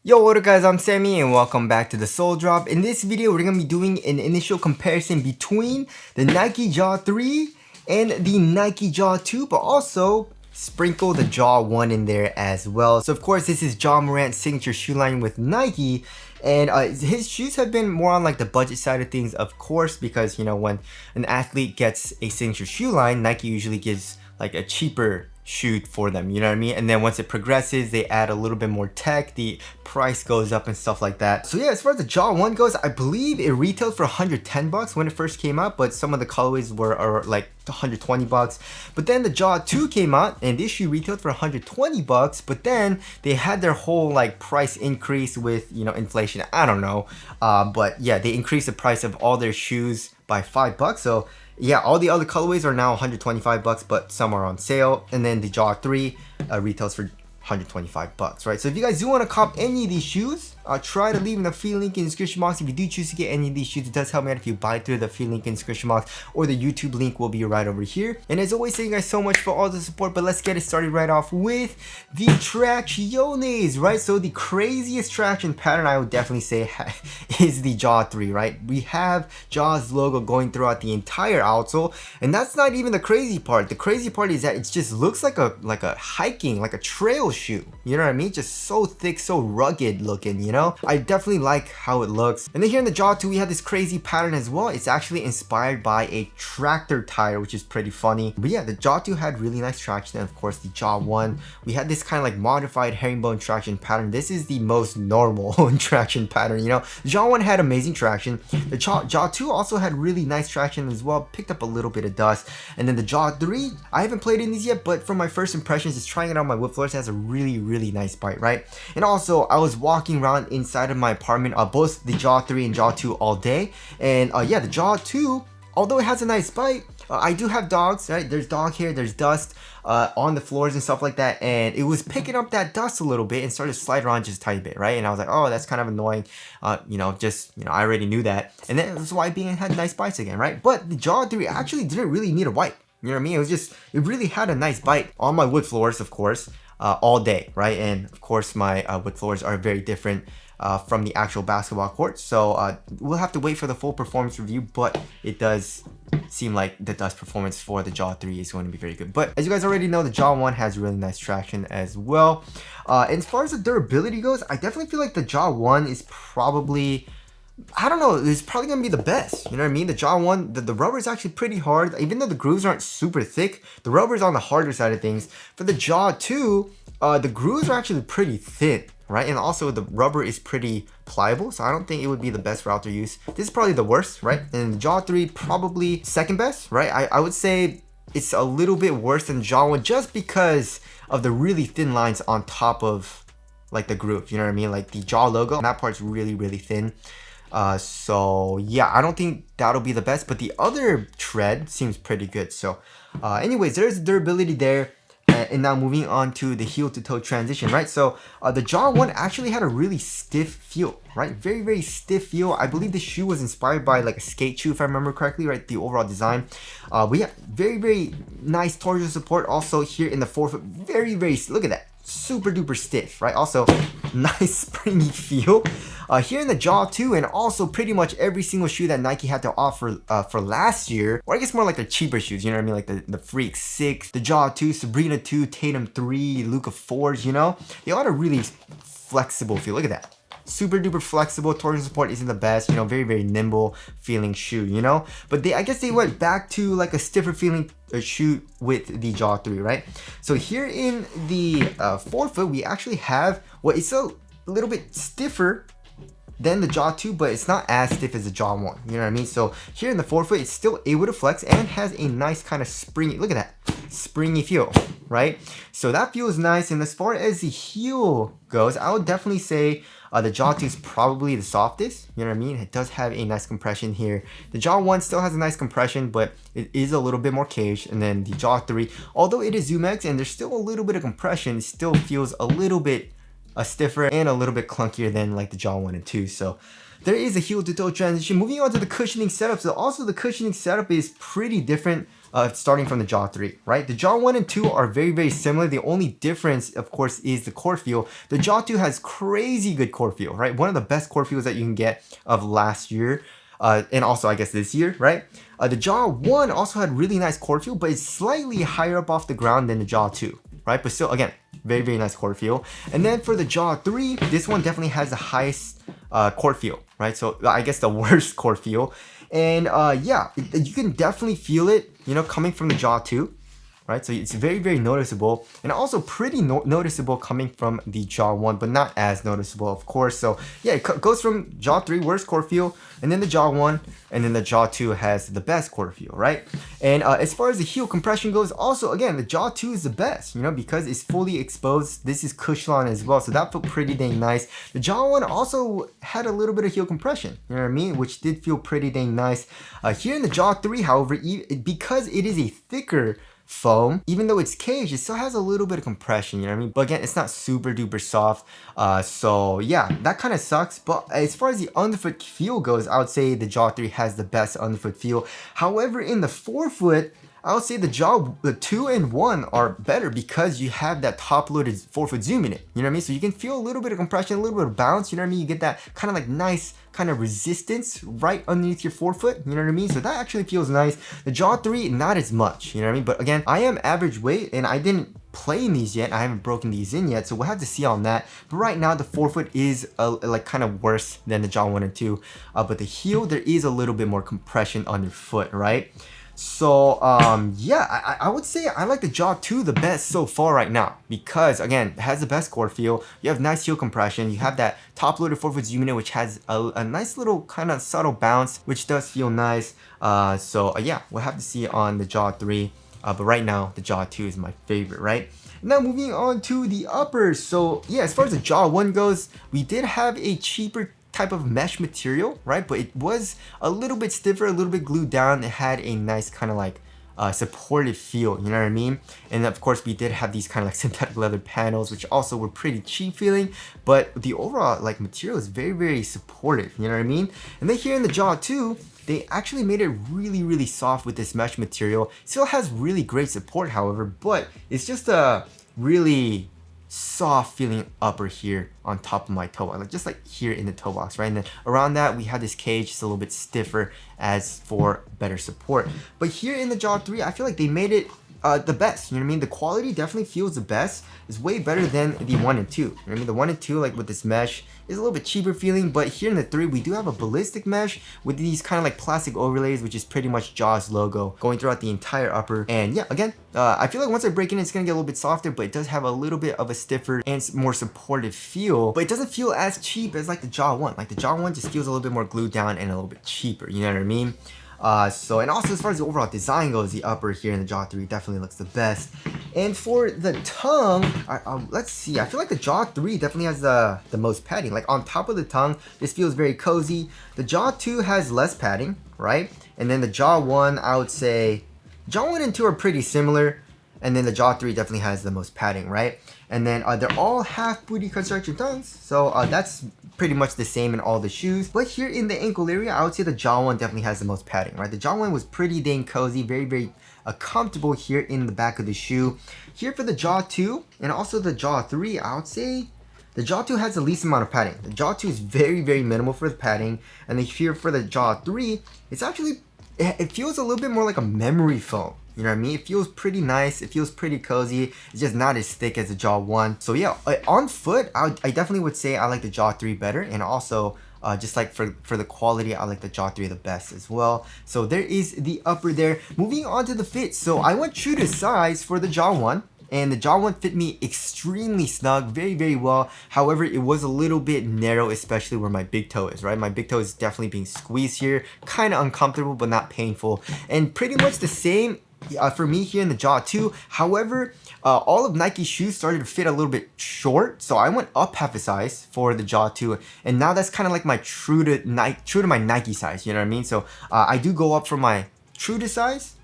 Yo, what up guys, I'm Sammy and welcome back to the Soul Drop. In this video, we're going to be doing an initial comparison between the Nike Ja 3 and the Nike Ja 2, but also sprinkle the Ja 1 in there as well. So of course, this is Ja Morant's signature shoe line with Nike, and his shoes have been more on like the budget side of things, of course, because you know, when an athlete gets a signature shoe line, Nike usually gives like a cheaper shoe for them, you know what I mean? And then once it progresses, they add a little bit more tech, the price goes up and stuff like that. So yeah, as far as the Ja 1 goes, I believe it retailed for 110 bucks when it first came out, but some of the colorways were like 120 bucks. But then the Ja 2 came out and this shoe retailed for 120 bucks, but then they had their whole like price increase with, you know, inflation. I don't know. But yeah, they increased the price of all their shoes by $5. So yeah, all the other colorways are now 125 bucks, but some are on sale. And then the Ja 3 retails for 125 bucks, right? So if you guys do want to cop any of these shoes, try to leave in the affiliate link in the description box. If you do choose to get any of these shoes, it does help me out if you buy through the affiliate link in the description box, or the YouTube link will be right over here. And as always, thank you guys so much for all the support, but let's get it started right off with the tracciones, right? So the craziest traction pattern I would definitely say is the Ja 3, right? We have Ja's logo going throughout the entire outsole, and that's not even the crazy part. The crazy part is that it just looks like a hiking, like a trail shoe, you know what I mean? Just so thick, so rugged looking, you know? I definitely like how it looks. And then here in the Ja 2, we have this crazy pattern as well. It's actually inspired by a tractor tire, which is pretty funny. But yeah, the Ja 2 had really nice traction, and of course the Ja 1, we had this kind of like modified herringbone traction pattern. This is the most normal traction pattern, you know? The Ja 1 had amazing traction. The Ja 2 also had really nice traction as well, picked up a little bit of dust. And then the Ja 3, I haven't played in these yet, but from my first impressions, just trying it on my wood floors, it has a really nice bite, right? And also, I was walking around inside of my apartment, both the Ja 3 and Ja 2 all day, and yeah, the Ja 2, although it has a nice bite, I do have dogs, right? There's dog hair, there's dust on the floors and stuff like that, and it was picking up that dust a little bit and started to slide around just a tiny bit, right? And I was like, oh, that's kind of annoying. You know, I already knew that. And then that's why being had nice bites again, right? But the Ja 3 actually didn't really need a wipe. You know what I mean? It really had a nice bite on my wood floors, of course, all day, right? And of course, my wood floors are very different from the actual basketball court. So we'll have to wait for the full performance review, but it does seem like the dust performance for the Ja 3 is going to be very good. But as you guys already know, the Ja 1 has really nice traction as well. And as far as the durability goes, I definitely feel like the Ja 1 is probably, I don't know, it's probably gonna be the best. You know what I mean? The Ja 1, the rubber is actually pretty hard. Even though the grooves aren't super thick, the rubber is on the harder side of things. For the Ja 2, the grooves are actually pretty thin, right? And also the rubber is pretty pliable, so I don't think it would be the best for outdoor use. This is probably the worst, right? And the Ja 3 probably second best, right? I would say it's a little bit worse than Ja 1 just because of the really thin lines on top of like the groove, you know what I mean? Like the Ja logo, that part's really thin. So yeah, I don't think that'll be the best, but the other tread seems pretty good. So anyways, there's durability there. And now moving on to the heel to toe transition, right? So the Ja 1 actually had a really stiff feel, right? Very stiff feel. I believe the shoe was inspired by like a skate shoe, if I remember correctly, right? The overall design. But yeah, very nice torsion support. Also here in the forefoot, very, look at that. Super duper stiff, right? Also nice springy feel here in the Ja 2, and also pretty much every single shoe that Nike had to offer for last year, or I guess more like the cheaper shoes, you know what I mean? Like the Freak 6, the Ja 2, Sabrina 2, Tatum 3, Luka 4s, you know? They all had a really flexible feel. Look at that. Super duper flexible. Torsion support isn't the best, you know, very nimble feeling shoe, you know? But I guess they went back to like a stiffer feeling shoe with the Ja 3, right? So here in the forefoot, we actually have it's a little bit stiffer than the Ja 2, but it's not as stiff as the Ja 1, you know what I mean? So here in the forefoot, it's still able to flex and has a nice kind of springy, look at that, springy feel, right? So that feels nice. And as far as the heel goes, I would definitely say the Ja 2 is probably the softest, you know what I mean? It does have a nice compression here. The Ja 1 still has a nice compression, but it is a little bit more caged. And then the Ja 3, although it is Zoom X and there's still a little bit of compression, it still feels a little bit stiffer and a little bit clunkier than like the Ja 1 and 2. So there is a heel to toe transition. Moving on to the cushioning setup. So also the cushioning setup is pretty different starting from the Jaw 3, right? The Jaw 1 and 2 are very, very similar. The only difference, of course, is the core feel. The Jaw 2 has crazy good core feel, right? One of the best core feels that you can get of last year. And also, I guess, this year, right? The Jaw 1 also had really nice core feel, but it's slightly higher up off the ground than the Jaw 2, right? But still, again, very, very nice core feel. And then for the Jaw 3, this one definitely has the highest core feel, right? So I guess the worst core feel. And yeah, you can definitely feel it, you know, coming from the Jaw 2. Right, so it's very, very noticeable, and also pretty noticeable coming from the Jaw 1, but not as noticeable, of course. So yeah, it goes from Jaw 3, worst core feel, and then the Jaw 1, and then the Jaw 2 has the best core feel, right? And as far as the heel compression goes, also, again, the Jaw 2 is the best, you know, because it's fully exposed. This is cushion as well, so that felt pretty dang nice. The Jaw 1 also had a little bit of heel compression, you know what I mean, which did feel pretty dang nice. Here in the Jaw 3, however, because it is a thicker foam, even though it's caged, it still has a little bit of compression, you know what I mean? But again, it's not super duper soft. So yeah, that kind of sucks. But as far as the underfoot feel goes, I would say the Jaw 3 has the best underfoot feel. However, in the forefoot, I would say the 2 and 1 are better because you have that top-loaded forefoot zoom in it. You know what I mean? So you can feel a little bit of compression, a little bit of bounce. You know what I mean? You get that kind of like nice kind of resistance right underneath your forefoot. You know what I mean? So that actually feels nice. The Jaw 3, not as much. You know what I mean? But again, I am average weight and I didn't play in these yet. I haven't broken these in yet, so we'll have to see on that. But right now, the forefoot is like kind of worse than the Jaw 1 and 2. But the heel, there is a little bit more compression on your foot, right? So yeah, I would say I like the Jaw 2 the best so far right now because again, it has the best core feel. You have nice heel compression. You have that top loaded forefoot zoom in, which has a nice little kind of subtle bounce, which does feel nice. So yeah, we'll have to see on the Jaw 3. But right now, the Jaw 2 is my favorite, right? Now moving on to the uppers. So yeah, as far as the Jaw 1 goes, we did have a cheaper type of mesh material, right? But it was a little bit stiffer, a little bit glued down. It had a nice kind of like supportive feel, you know what I mean? And of course we did have these kind of like synthetic leather panels, which also were pretty cheap feeling, but the overall like material is very, very supportive, you know what I mean? And then here in the Jaw 2, they actually made it really, really soft with this mesh material. Still has really great support, however, but it's just a really soft feeling upper here on top of my toe, like just like here in the toe box, right? And then around that we have this cage, it's a little bit stiffer as for better support. But here in the Jaw 3, I feel like they made it the best, you know what I mean? The quality definitely feels the best. It's way better than the 1 and 2. You know what I mean? The 1 and 2, like with this mesh, is a little bit cheaper feeling, but here in the 3, we do have a ballistic mesh with these kind of like plastic overlays, which is pretty much Jaw's logo going throughout the entire upper. And yeah, again, I feel like once I break in, it's gonna get a little bit softer, but it does have a little bit of a stiffer and more supportive feel, but it doesn't feel as cheap as like the Jaw 1. Like the Jaw 1 just feels a little bit more glued down and a little bit cheaper, you know what I mean? So, and also as far as the overall design goes, the upper here in the Jaw 3 definitely looks the best. And for the tongue, let's see, I feel like the Jaw 3 definitely has the most padding. Like on top of the tongue, this feels very cozy. The Jaw 2 has less padding, right? And then the Jaw 1, I would say, Jaw 1 and 2 are pretty similar. And then the Jaw 3 definitely has the most padding, right? And then they're all half booty construction tongues. So that's pretty much the same in all the shoes. But here in the ankle area, I would say the Jaw 1 definitely has the most padding, right? The Jaw 1 was pretty dang cozy, very, very comfortable here in the back of the shoe. Here for the Jaw 2 and also the Jaw 3, I would say the Jaw 2 has the least amount of padding. The Jaw 2 is very, very minimal for the padding. And then here for the Jaw 3, it's actually, it feels a little bit more like a memory foam. You know what I mean? It feels pretty nice. It feels pretty cozy. It's just not as thick as the Jaw 1. So yeah, on foot, I definitely would say I like the Jaw 3 better. And also, just like for the quality, I like the Jaw 3 the best as well. So there is the upper there. Moving on to the fit. So I went true to size for the Jaw 1. And the Jaw 1 fit me extremely snug, very, very well. However, it was a little bit narrow, especially where my big toe is, right? My big toe is definitely being squeezed here. Kind of uncomfortable, but not painful. And pretty much the same for me here in the Jaw 2. However, all of Nike's shoes started to fit a little bit short, so I went up half a size for the Jaw 2, and now that's kind of like my true to my Nike size, you know what I mean? So I do go up from my true to size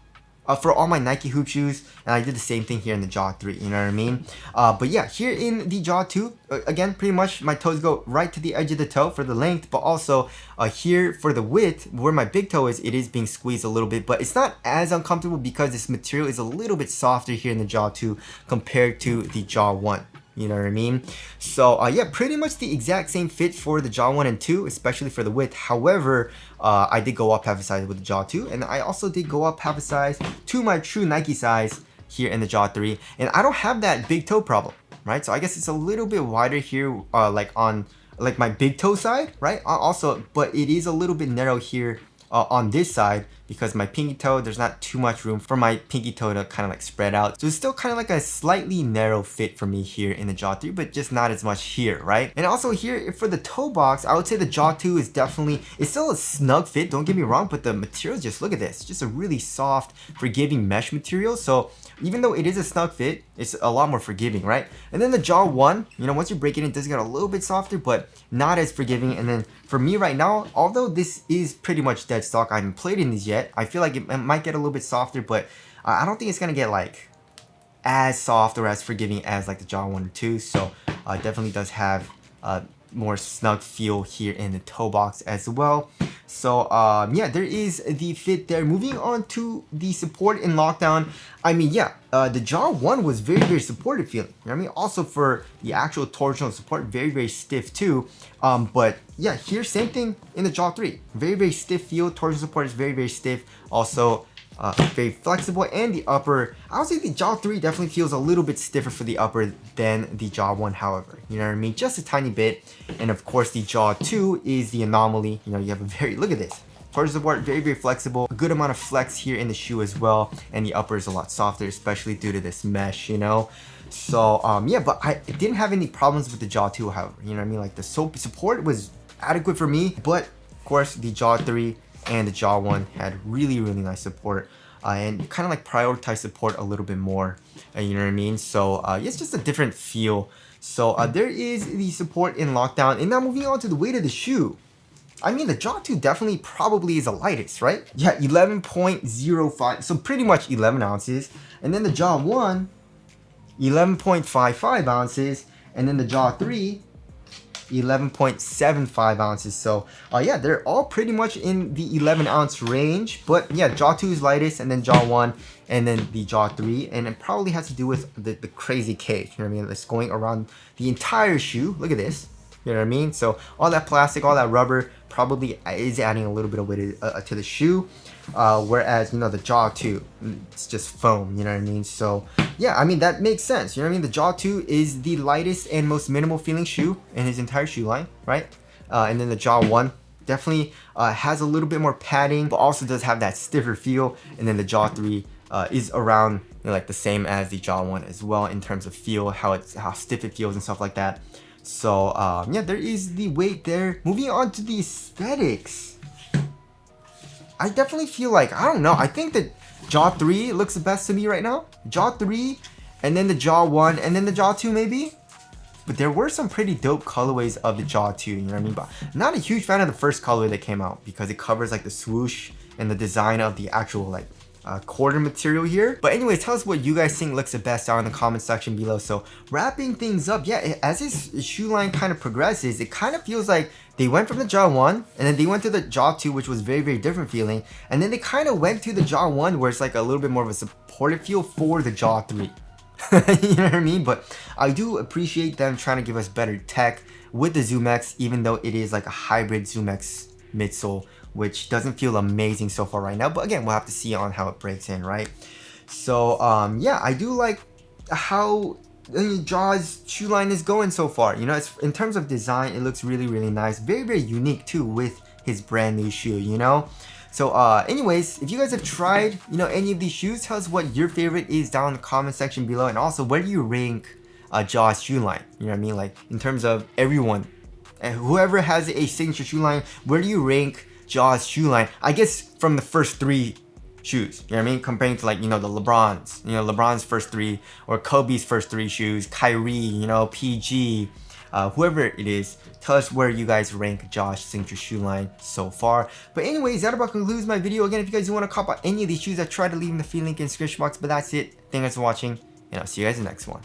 for all my Nike hoop shoes, and I did the same thing here in the Ja 3, you know what I mean? But yeah, here in the Ja 2, again, pretty much my toes go right to the edge of the toe for the length, but also here for the width, where my big toe is, it is being squeezed a little bit, but it's not as uncomfortable because this material is a little bit softer here in the Ja 2 compared to the Ja 1. You know what I mean? So yeah, pretty much the exact same fit for the Ja 1 and 2, especially for the width. However, I did go up half a size with the Ja 2, and I also did go up half a size to my true Nike size here in the Ja 3. And I don't have that big toe problem, right? So I guess it's a little bit wider here, like on like my big toe side, right? Also, but it is a little bit narrow here on this side because my pinky toe, there's not too much room for my pinky toe to kind of like spread out. So it's still kind of like a slightly narrow fit for me here in the Ja 3, but just not as much here, right? And also here for the toe box, I would say the Ja 2 is definitely, it's still a snug fit, don't get me wrong, but the material, just look at this, just a really soft, forgiving mesh material. So even though it is a snug fit, it's a lot more forgiving, right? And then the Ja 1, you know, once you break it in, it does get a little bit softer, but not as forgiving. And then for me right now, although this is pretty much dead stock, I haven't played in these yet, I feel like it might get a little bit softer, but I don't think it's gonna get like as soft or as forgiving as like the Ja 1 or 2. So it definitely does have more snug feel here in the toe box as well. So yeah, there is the fit there. Moving on to the support in lockdown. I mean, yeah, the Ja 1 was very, very supportive feeling. You know what I mean? Also for the actual torsional support, very, very stiff too. But yeah, here, same thing in the Ja 3. Very, very stiff feel. Torsional support is very, very stiff. Also, very flexible, and the upper, I would say the Ja 3 definitely feels a little bit stiffer for the upper than the Ja 1, however, you know what I mean, just a tiny bit. And of course the Ja 2 is the anomaly. You know, you have a very, look at this, torsion support, very, very flexible, a good amount of flex here in the shoe as well, and the upper is a lot softer, especially due to this mesh, you know. So yeah, but I didn't have any problems with the Ja 2, however, you know what I mean, like the support was adequate for me, but of course the Ja 3 and the Ja 1 had really, really nice support, and kind of like prioritize support a little bit more, you know what I mean? So yeah, it's just a different feel. So there is the support in lockdown. And now moving on to the weight of the shoe. I mean, the Ja 2 definitely probably is the lightest, right? Yeah, 11.05, so pretty much 11 ounces. And then the Ja 1, 11.55 ounces. And then the Ja 3, 11.75 ounces. So yeah, they're all pretty much in the 11 ounce range, but yeah, Ja 2 is lightest, and then Ja 1, and then the Ja 3, and it probably has to do with the crazy cage, you know what I mean? It's going around the entire shoe. Look at this, you know what I mean? So all that plastic, all that rubber probably is adding a little bit of weight to the shoe, whereas, you know, the Ja 2, it's just foam, you know what I mean? So yeah, I mean, that makes sense, you know what I mean? The Ja 2 is the lightest and most minimal feeling shoe in his entire shoe line, right? And then the Ja 1 definitely has a little bit more padding, but also does have that stiffer feel. And then the Ja 3 is around, you know, like the same as the Ja 1 as well in terms of feel, how stiff it feels and stuff like that. So yeah, there is the weight there. Moving on to the aesthetics, I definitely feel like, I don't know, I think that Ja 3 looks the best to me right now. Ja 3, and then the Ja 1, and then the Ja 2 maybe. But there were some pretty dope colorways of the Ja 2, you know what I mean? But not a huge fan of the first colorway that came out because it covers like the swoosh and the design of the actual like quarter material here. But anyways, tell us what you guys think looks the best down in the comment section below. So wrapping things up, yeah, as this shoe line kind of progresses, it kind of feels like they went from the Ja 1, and then they went to the Ja 2, which was very, very different feeling, and then they kind of went to the Ja 1, where it's like a little bit more of a supportive feel for the Ja 3. You know what I mean? But I do appreciate them trying to give us better tech with the Zoom X, even though it is like a hybrid Zoom X midsole, which doesn't feel amazing so far right now. But again, we'll have to see on how it breaks in, right? So yeah, I do like how Ja's shoe line is going so far. You know, it's, in terms of design, it looks really, really nice. Very, very unique too with his brand new shoe, you know? So anyways, if you guys have tried, you know, any of these shoes, tell us what your favorite is down in the comment section below. And also, where do you rank Ja's shoe line? You know what I mean? Like, in terms of everyone, and whoever has a signature shoe line, where do you rank Ja's shoe line? I guess from the first 3 shoes, you know what I mean? Comparing to, like, you know, the LeBron's, you know, LeBron's first 3, or Kobe's first 3 shoes, Kyrie, you know, PG, whoever it is, tell us where you guys rank Josh's signature shoe line so far. But anyways, that about concludes my video. Again, if you guys do want to cop out any of these shoes, I try to leave in the free link in the description box. But that's it. Thank you guys for watching, and I'll see you guys in the next one.